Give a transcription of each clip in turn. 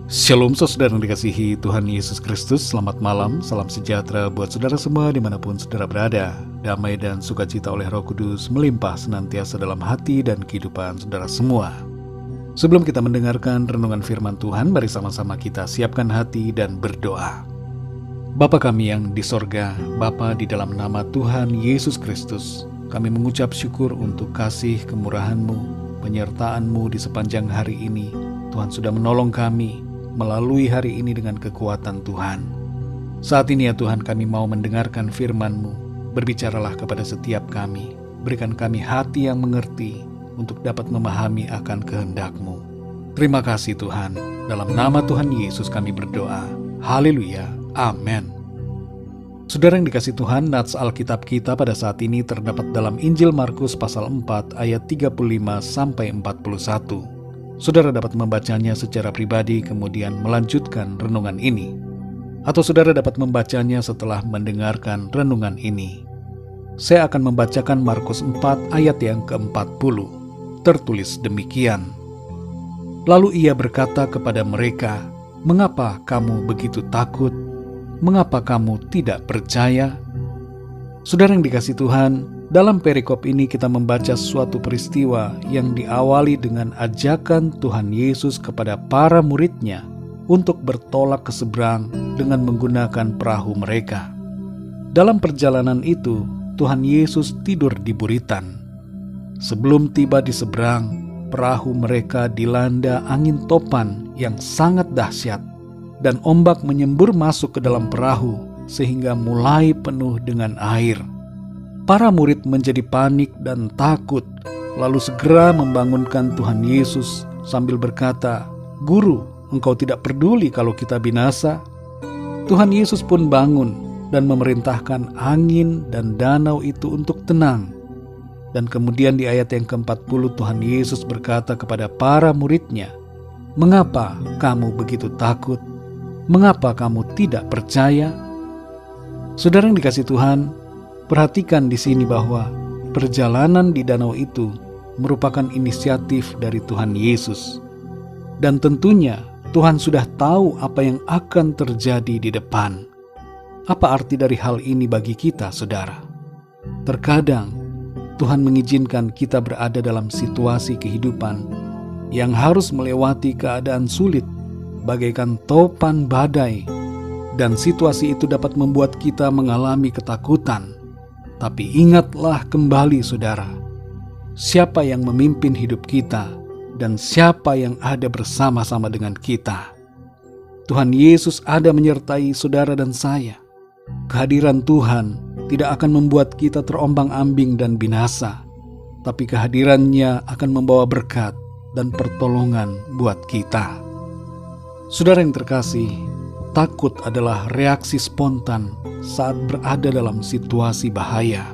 Shalom saudara yang dikasihi Tuhan Yesus Kristus. Selamat malam, salam sejahtera buat saudara semua dimanapun saudara berada. Damai dan sukacita oleh Roh Kudus melimpah senantiasa dalam hati dan kehidupan saudara semua. Sebelum kita mendengarkan renungan firman Tuhan, mari sama-sama kita siapkan hati dan berdoa. Bapa kami yang di sorga, Bapa di dalam nama Tuhan Yesus Kristus, kami mengucap syukur untuk kasih kemurahan-Mu, penyertaan-Mu di sepanjang hari ini. Tuhan sudah menolong kami melalui hari ini dengan kekuatan Tuhan. Saat ini ya Tuhan, kami mau mendengarkan firman-Mu. Berbicaralah kepada setiap kami. Berikan kami hati yang mengerti untuk dapat memahami akan kehendak-Mu. Terima kasih Tuhan. Dalam nama Tuhan Yesus kami berdoa. Haleluya. Amin. Saudara yang dikasih Tuhan, nats Alkitab kita pada saat ini terdapat dalam Injil Markus pasal 4 ayat 35-41. Saudara dapat membacanya secara pribadi kemudian melanjutkan renungan ini. Atau saudara dapat membacanya setelah mendengarkan renungan ini. Saya akan membacakan Markus 4 ayat yang ke-40. Tertulis demikian. Lalu ia berkata kepada mereka, "Mengapa kamu begitu takut? Mengapa kamu tidak percaya?" Saudara yang dikasih Tuhan, dalam perikop ini kita membaca suatu peristiwa yang diawali dengan ajakan Tuhan Yesus kepada para murid-Nya untuk bertolak ke seberang dengan menggunakan perahu mereka. Dalam perjalanan itu, Tuhan Yesus tidur di buritan. Sebelum tiba di seberang, perahu mereka dilanda angin topan yang sangat dahsyat dan ombak menyembur masuk ke dalam perahu sehingga mulai penuh dengan air. Para murid menjadi panik dan takut, lalu segera membangunkan Tuhan Yesus sambil berkata, "Guru, Engkau tidak peduli kalau kita binasa?" Tuhan Yesus pun bangun dan memerintahkan angin dan danau itu untuk tenang. Dan kemudian di ayat yang ke-40 Tuhan Yesus berkata kepada para murid-Nya, "Mengapa kamu begitu takut? Mengapa kamu tidak percaya?" Saudara yang dikasih Tuhan, perhatikan di sini bahwa perjalanan di danau itu merupakan inisiatif dari Tuhan Yesus. Dan tentunya Tuhan sudah tahu apa yang akan terjadi di depan. Apa arti dari hal ini bagi kita, saudara? Terkadang Tuhan mengizinkan kita berada dalam situasi kehidupan yang harus melewati keadaan sulit bagaikan topan badai. Dan situasi itu dapat membuat kita mengalami ketakutan. Tapi ingatlah kembali saudara, siapa yang memimpin hidup kita dan siapa yang ada bersama-sama dengan kita. Tuhan Yesus ada menyertai saudara dan saya. Kehadiran Tuhan tidak akan membuat kita terombang-ambing dan binasa, tapi kehadirannya akan membawa berkat dan pertolongan buat kita. Saudara yang terkasih, takut adalah reaksi spontan saat berada dalam situasi bahaya.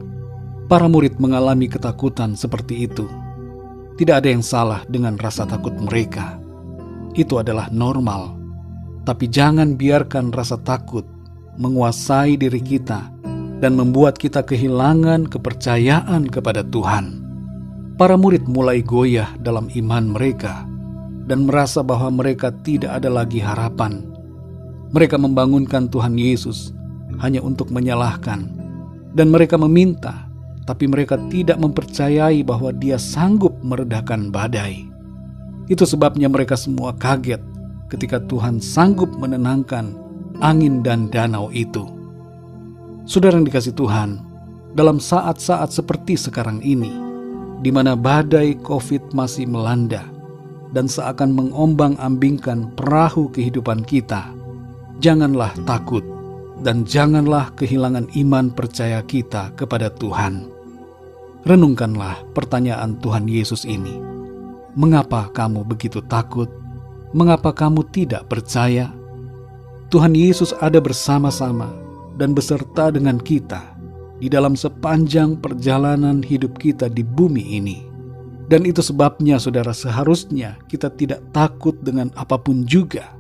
Para murid mengalami ketakutan seperti itu. Tidak ada yang salah dengan rasa takut mereka. Itu adalah normal. Tapi jangan biarkan rasa takut menguasai diri kita dan membuat kita kehilangan kepercayaan kepada Tuhan. Para murid mulai goyah dalam iman mereka dan merasa bahwa mereka tidak ada lagi harapan. Mereka membangunkan Tuhan Yesus hanya untuk menyalahkan, dan mereka meminta, tapi mereka tidak mempercayai bahwa Dia sanggup meredakan badai. Itu sebabnya mereka semua kaget ketika Tuhan sanggup menenangkan angin dan danau itu. Saudara yang dikasih Tuhan, dalam saat-saat seperti sekarang ini, di mana badai COVID masih melanda dan seakan mengombang-ambingkan perahu kehidupan kita, janganlah takut dan janganlah kehilangan iman percaya kita kepada Tuhan. Renungkanlah pertanyaan Tuhan Yesus ini. Mengapa kamu begitu takut? Mengapa kamu tidak percaya? Tuhan Yesus ada bersama-sama dan beserta dengan kita di dalam sepanjang perjalanan hidup kita di bumi ini. Dan itu sebabnya saudara, seharusnya kita tidak takut dengan apapun juga.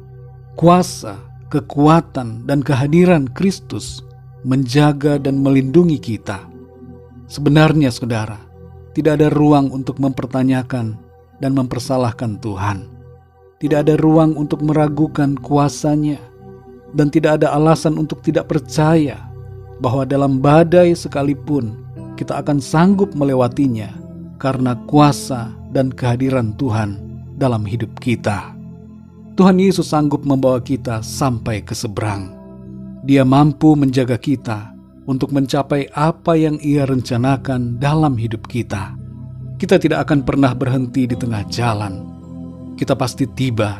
Kuasa, kekuatan, dan kehadiran Kristus menjaga dan melindungi kita. Sebenarnya saudara, tidak ada ruang untuk mempertanyakan dan mempersalahkan Tuhan. Tidak ada ruang untuk meragukan kuasa-Nya, dan tidak ada alasan untuk tidak percaya bahwa dalam badai sekalipun kita akan sanggup melewatinya karena kuasa dan kehadiran Tuhan dalam hidup kita. Tuhan Yesus sanggup membawa kita sampai ke seberang. Dia mampu menjaga kita untuk mencapai apa yang Ia rencanakan dalam hidup kita. Kita tidak akan pernah berhenti di tengah jalan. Kita pasti tiba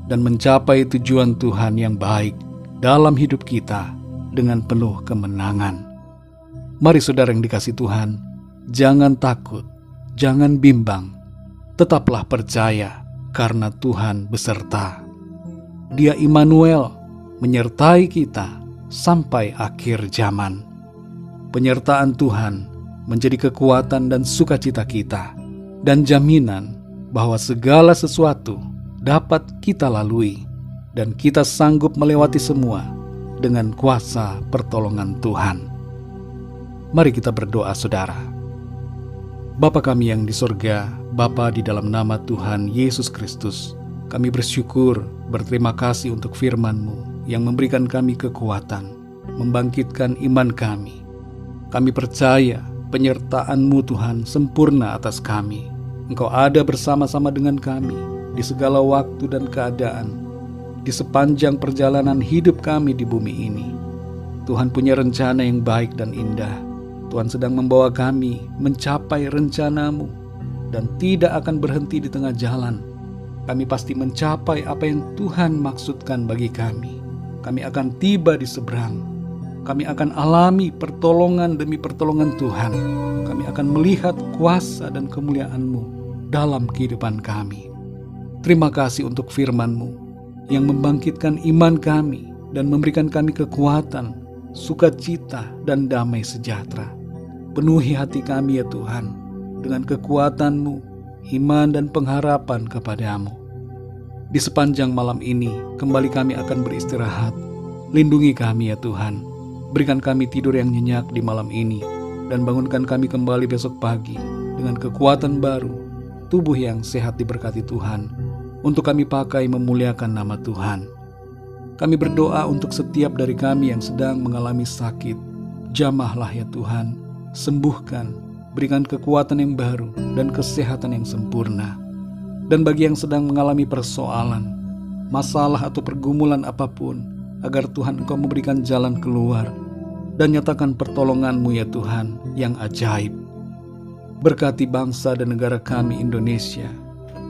dan mencapai tujuan Tuhan yang baik dalam hidup kita dengan penuh kemenangan. Mari saudara yang dikasihi Tuhan, jangan takut, jangan bimbang, tetaplah percaya karena Tuhan beserta. Dia Immanuel, menyertai kita sampai akhir zaman. Penyertaan Tuhan menjadi kekuatan dan sukacita kita, dan jaminan bahwa segala sesuatu dapat kita lalui, dan kita sanggup melewati semua dengan kuasa pertolongan Tuhan. Mari kita berdoa saudara. Bapa kami yang di sorga, Bapa di dalam nama Tuhan Yesus Kristus, kami bersyukur, berterima kasih untuk firman-Mu yang memberikan kami kekuatan, membangkitkan iman kami. Kami percaya penyertaan-Mu Tuhan sempurna atas kami. Engkau ada bersama-sama dengan kami di segala waktu dan keadaan, di sepanjang perjalanan hidup kami di bumi ini. Tuhan punya rencana yang baik dan indah. Tuhan sedang membawa kami mencapai rencana-Mu dan tidak akan berhenti di tengah jalan. Kami pasti mencapai apa yang Tuhan maksudkan bagi kami. Kami akan tiba di seberang. Kami akan alami pertolongan demi pertolongan Tuhan. Kami akan melihat kuasa dan kemuliaan-Mu dalam kehidupan kami. Terima kasih untuk firman-Mu yang membangkitkan iman kami dan memberikan kami kekuatan, sukacita, dan damai sejahtera. Penuhi hati kami ya Tuhan dengan kekuatan-Mu, iman dan pengharapan kepada-Mu. Di sepanjang malam ini kembali kami akan beristirahat. Lindungi kami ya Tuhan. Berikan kami tidur yang nyenyak di malam ini, dan bangunkan kami kembali besok pagi dengan kekuatan baru, tubuh yang sehat diberkati Tuhan, untuk kami pakai memuliakan nama Tuhan. Kami berdoa untuk setiap dari kami yang sedang mengalami sakit. Jamahlah ya Tuhan, sembuhkan, berikan kekuatan yang baru dan kesehatan yang sempurna. Dan bagi yang sedang mengalami persoalan, masalah atau pergumulan apapun, agar Tuhan Engkau memberikan jalan keluar dan nyatakan pertolongan-Mu ya Tuhan yang ajaib. Berkati bangsa dan negara kami Indonesia.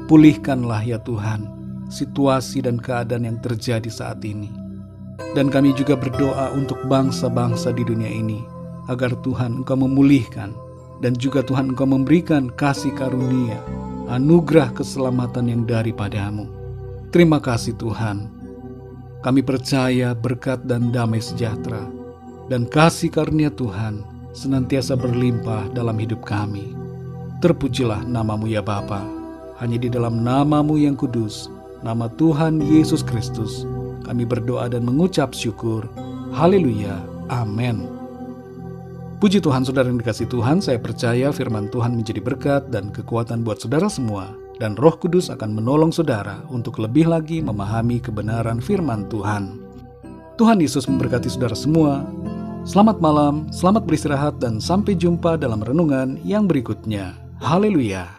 Pulihkanlah ya Tuhan situasi dan keadaan yang terjadi saat ini. Dan kami juga berdoa untuk bangsa-bangsa di dunia ini, agar Tuhan Engkau memulihkan, dan juga Tuhan Engkau memberikan kasih karunia, anugerah keselamatan yang daripada-Mu. Terima kasih Tuhan. Kami percaya berkat dan damai sejahtera dan kasih karunia Tuhan senantiasa berlimpah dalam hidup kami. Terpujilah nama-Mu ya Bapa. Hanya di dalam nama-Mu yang kudus, nama Tuhan Yesus Kristus, kami berdoa dan mengucap syukur. Haleluya. Amin. Puji Tuhan saudara yang dikasihi Tuhan, saya percaya firman Tuhan menjadi berkat dan kekuatan buat saudara semua. Dan Roh Kudus akan menolong saudara untuk lebih lagi memahami kebenaran firman Tuhan. Tuhan Yesus memberkati saudara semua. Selamat malam, selamat beristirahat, dan sampai jumpa dalam renungan yang berikutnya. Haleluya.